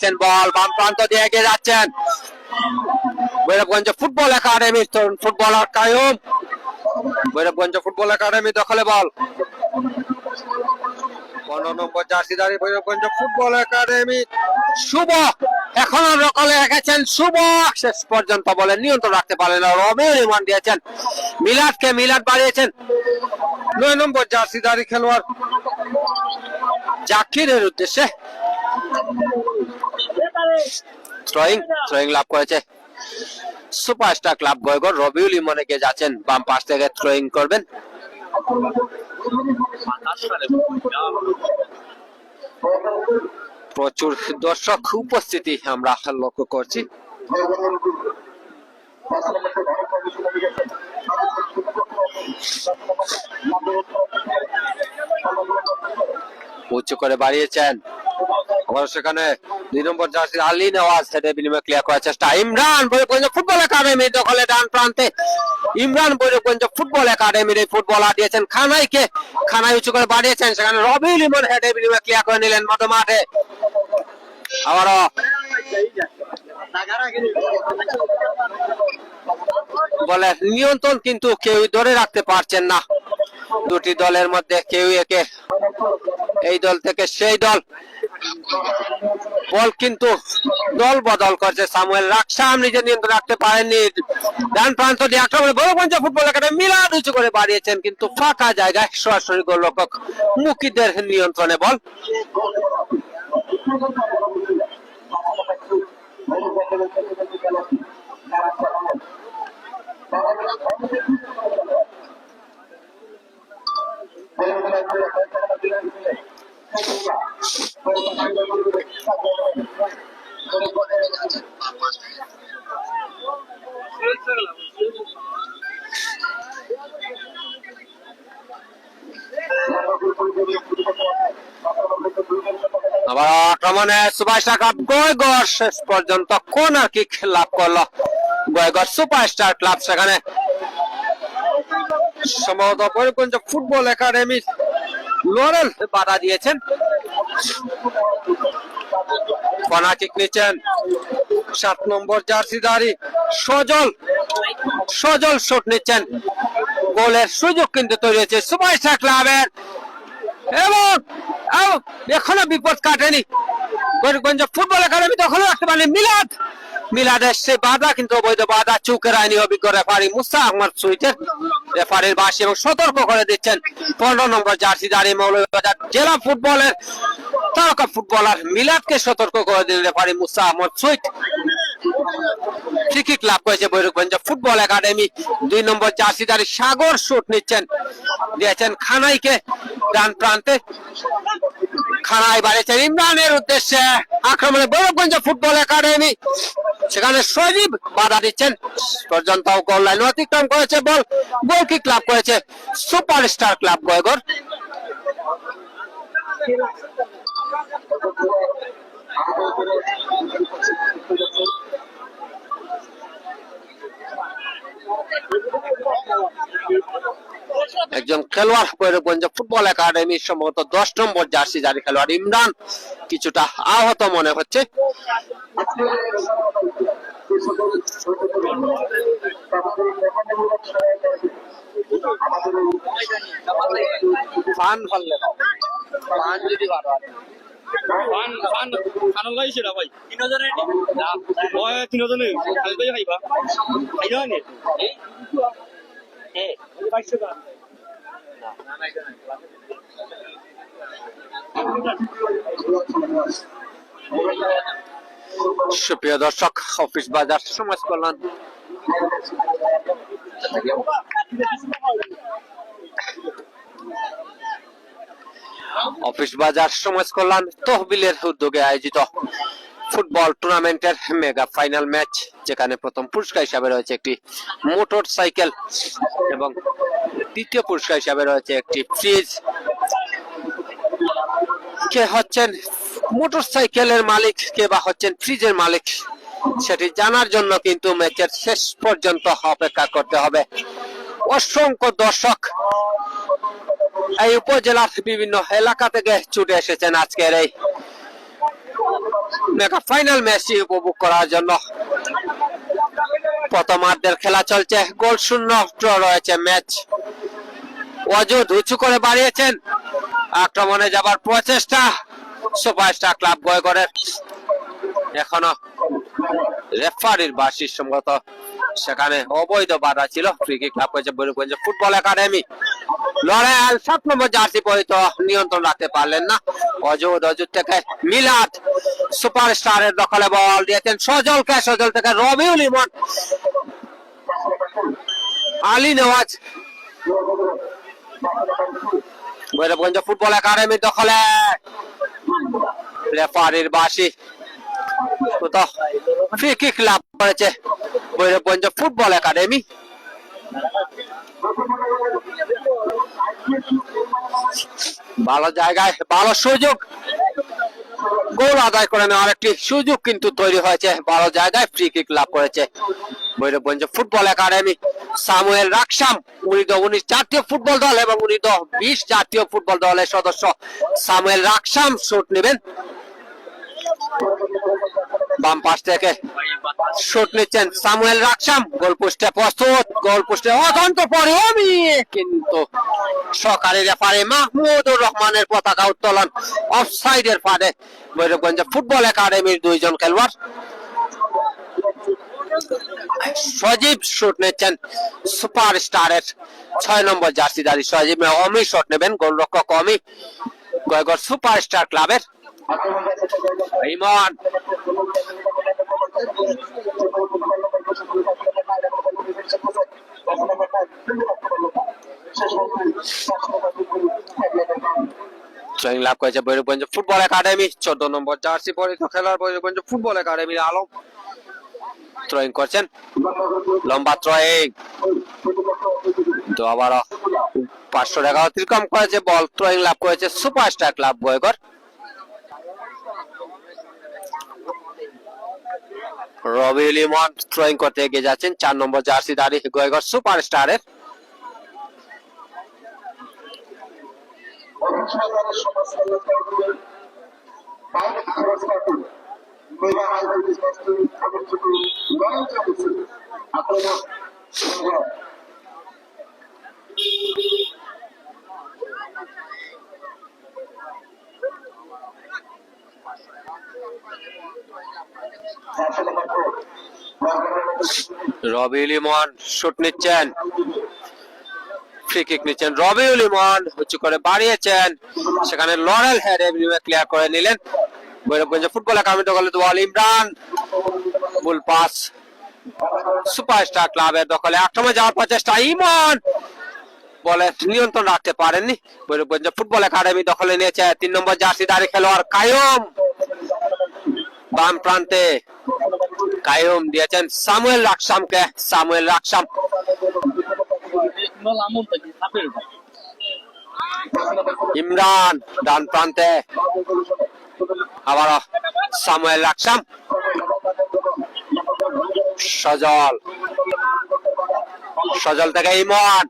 যাচ্ছেন, বল বাম প্রান্ত দিয়ে এগিয়ে যাচ্ছেন ভৈরবগঞ্জ ফুটবল একাডেমির তরুণ footballer Kayum. Bhairabganj football academy দখলে বল, 15 নম্বর জার্সিধারী ভৈরবগঞ্জ ফুটবল একাডেমি শুভ এখনো দখলে রেখেছেন। শুভ শেষ পর্যন্ত বলে নিয়ন্ত্রণ রাখতে পারেন না, রবিউল ইমন দিয়েছেন মিলাদকে, মিলাদ বাড়িয়েছেন 9 নম্বর জার্সিধারী খেলোয়াড় জাকিরের উদ্দেশ্যে। থ্রোয়িং লাভ করেছে সুপারস্টার ক্লাব গয়গর। রবিউল ইমন এগিয়ে যাচ্ছেন, বাম পাশ থেকে থ্রোয়িং করবেন। প্রচুর দর্শক উপস্থিতি আমরা লক্ষ্য করছি। উঁচু করে বাড়িয়েছেন, আবার সেখানে 2 নম্বর জার্সি আলী নওয়াজ হেডে বিনিময় ক্লিয়ার করার চেষ্টা। ইমরান ভৈরবগঞ্জ ফুটবল একাডেমি দখলে ডান প্রান্তে। ইমরান ভৈরবগঞ্জ ফুটবল একাডেমির এই ফুটবলার দিয়েছেন খানাইকে, খানাই উঁচু করে বাড়িয়েছেন, সেখানে রবিউল ইমন হেডে বিনিময় ক্লিয়ার করে নিলেন মধ্যমাঠে। আবারও বলে নিয়ন্ত্রণ কিন্তু কেউ ধরে রাখতে পারছেন না দুটি দলের মধ্যে, কেউ একে এই দল থেকে সেই দল বল কিন্তু দল বদল করছে। সামুয়েল রাকসাম নিজে নিয়ন্ত্রণ রাখতে পারেননি, ডান প্রান্ত দিয়ে আক্রমণে ভৈরবগঞ্জ ফুটবল একাডেমি মিলাদ উঁচু করে বাড়িয়েছেন, কিন্তু ফাঁকা জায়গায় সরাসরি গোলরক্ষক মুকিদের নিয়ন্ত্রণে বল। আবার আক্রমণে সুপারস্টার ক্লাব গয়গর শেষ পর্যন্ত কর্নার কিক লাভ করলো গয়গর সুপারস্টার ক্লাব। সেখানে সম্ভবত ভৈরবগঞ্জ ফুটবল একাডেমি লরেল বাধা দিয়েছেন। কর্নার কিক নিচ্ছেন 7 নম্বর জার্সিধারী সজল শট নিচ্ছেন। গোলের সুযোগ কিন্তু তৈরি হয়েছে সুপারস্টার ক্লাবের, এবং এখনো বিপদ কাটেনি ভৈরবগঞ্জ ফুটবল একাডেমি দখলে রাখতে পারেনি মিলাদের সে বাধা, কিন্তু অবৈধ বাধা চুকের আইনি অভিজ্ঞ রেফারি মুসা আহমদ সুইটের রেফারির বাসি, এবং সতর্ক করে দিচ্ছেন 15 নম্বর জার্সিধারী মৌলভীবাজার জেলা ফুটবলের তারকা ফুটবলার মিলাদকে সতর্ক করে দিলেন রেফারি মুসা আহমদ সুইট। ফ্রি কিক লাভ করেছে ভৈরবগঞ্জ ফুটবল একাডেমি। 2 নম্বর জার্সিধারী সাগর শুট নিচ্ছেন, দিয়েছেন খানাইকে ডান প্রান্তে। খানাই বাড়িয়েছেন ইমরানের উদ্দেশ্যে, আক্রমণে ভৈরবগঞ্জ ফুটবল একাডেমি, সেখানে সজীব বাধা দিচ্ছেন পর্যন্ত গোল লাইন অতিক্রম করেছে বল। গোল কিক লাভ করেছে সুপারস্টার ক্লাব গয়গর। একজন খেলোয়াড় ভৈরবগঞ্জ ফুটবল একাডেমি সম্ভবত 10 নম্বর জার্সি জারি খেলোয়াড় ইমরান কিছুটা আহত মনে হচ্ছে। সুপ্রিয় দর্শক, অফিস বাজার সমাজ কল্যাণ তহবিলের উদ্যোগে আয়োজিত ফুটবল টুর্নামেন্টের মেগা ফাইনাল ম্যাচ, যেখানে প্রথম পুরস্কার হিসাবে রয়েছে একটি মোটর সাইকেল এবং দ্বিতীয় পুরস্কার হিসাবে রয়েছে একটি ফ্রিজ। কে হচ্ছেন মোটর সাইকেলের মালিক, কে বা হচ্ছেন ফ্রিজের মালিক, সেটি জানার জন্য কিন্তু ম্যাচের শেষ পর্যন্ত অপেক্ষা করতে হবে। অসংখ্য দর্শক এই উপজেলার বিভিন্ন এলাকা থেকে ছুটে এসেছেন আজকের এই মেগা ফাইনাল ম্যাচটি উপভোগ করার জন্য প্রথমার্ধের খেলা চলছে, গোল শূন্য ড্র রয়েছে ম্যাচ। অজুদ উঁচু করে বাড়িয়েছেন, আক্রমণে যাবার প্রচেষ্টা সুপারস্টার ক্লাব গয়গড়ের। এখনো রেফারির বার্ষিক সম্মত সেখানে অবৈধ বাধা ছিল। ফ্রি কিক লাভ করেছে বৈরগঞ্জ ফুটবল একাডেমি। লড়াইল 7 নম্বর জার্সি পরিহিত নিয়ন্ত্রণ রাখতে পারলেন না অজুদ থেকে মিলাদ সুপারস্টারের দখলে বল দিয়েছেন সজলকে, সজল থেকে রবিউল ইমন, আলী নেওয়াজ। বৈরগঞ্জ ফুটবল একাডেমির দখলে, রেফারির বাঁশি। ফ্রি কিক লাভ করেছে বৈরগঞ্জ ফুটবল একাডেমি। ভালো জায়গায় ভালো সুযোগ, গোল আদায় করে নেওয়ার একটি সুযোগ কিন্তু তৈরি হয়েছে। ভালো জায়গায় ফ্রি কিক লাভ করেছে বৈরগঞ্জ football academy. Samuel Raksam U19 জাতীয় ফুটবল দল এবং U20 জাতীয় ফুটবল দলের সদস্য সামুয়েল রাকসাম শুট নেবেন। বাম পাশ থেকে শুট নিচ্ছেন সামুয়েল রাকসাম। গোল পোস্টে প্রস্তুত, গোল পোস্টে অত্যন্ত পরিহমি, কিন্তু সহকারী রেফারি মাহমুদুর রহমানের পতাকা উত্তোলন অফসাইডের ফাঁদে বৈরগঞ্জ ফুটবল একাডেমির 2 জন খেলোয়াড়। সজীব শুট নিচ্ছেন সুপারস্টারের 6 নম্বর জার্সিধারী সজীব অমি শট নেবেন, গোলরক্ষক অমি গয়গড় সুপারস্টার ক্লাবের। ইমন লাভ করেছে বৈরগঞ্জ ফুটবল একাডেমি। 14 নম্বর জার্সি পরিহিত খেলোয়াড় বৈরগঞ্জ ফুটবল একাডেমির আলম থ্রোয়িং করছেন, লম্বা থ্রোয়িং। তো আবারও 500 টাকা অতিক্রম করেছে, বল থ্রোয়িং লাভ করেছে সুপারস্টার ক্লাব গয়গড়। রবিউল ইমন থ্রোয়িং করতে এগিয়ে যাচ্ছেন, 4 নম্বর জার্সিধারী গয়গড় সুপারস্টারের। রবিউল ইমন শুট নিচ্ছেন, ফ্রি কিক নিচ্ছেন রবিউল ইমন, উঁচু করে বাড়িয়েছেন, সেখানে লরেল হেড ক্লিয়ার করে নিলেন বৈরগঞ্জ ফুটবল একাডেমি দখলে বল ইমরান, ফুল পাস সুপারস্টার ক্লাবের দখলে। আক্রমণে যাওয়ার প্রচেষ্টা, ইমন বলে নিয়ন্ত্রণ রাখতে পারেননি। বৈরগঞ্জ ফুটবল একাডেমি দখলে নিয়েছে 3 নম্বর জার্সিধারী খেলোয়াড় কায়ুম। বাম প্রান্তে কায়ুম দিয়েছেন সামুয়েল রাকসামকে, সামুয়েল রাকসাম। ইমরান ডান প্রান্তে, আবার সামুয়েল রাকসাম, সজল, সজল থেকে ইমন,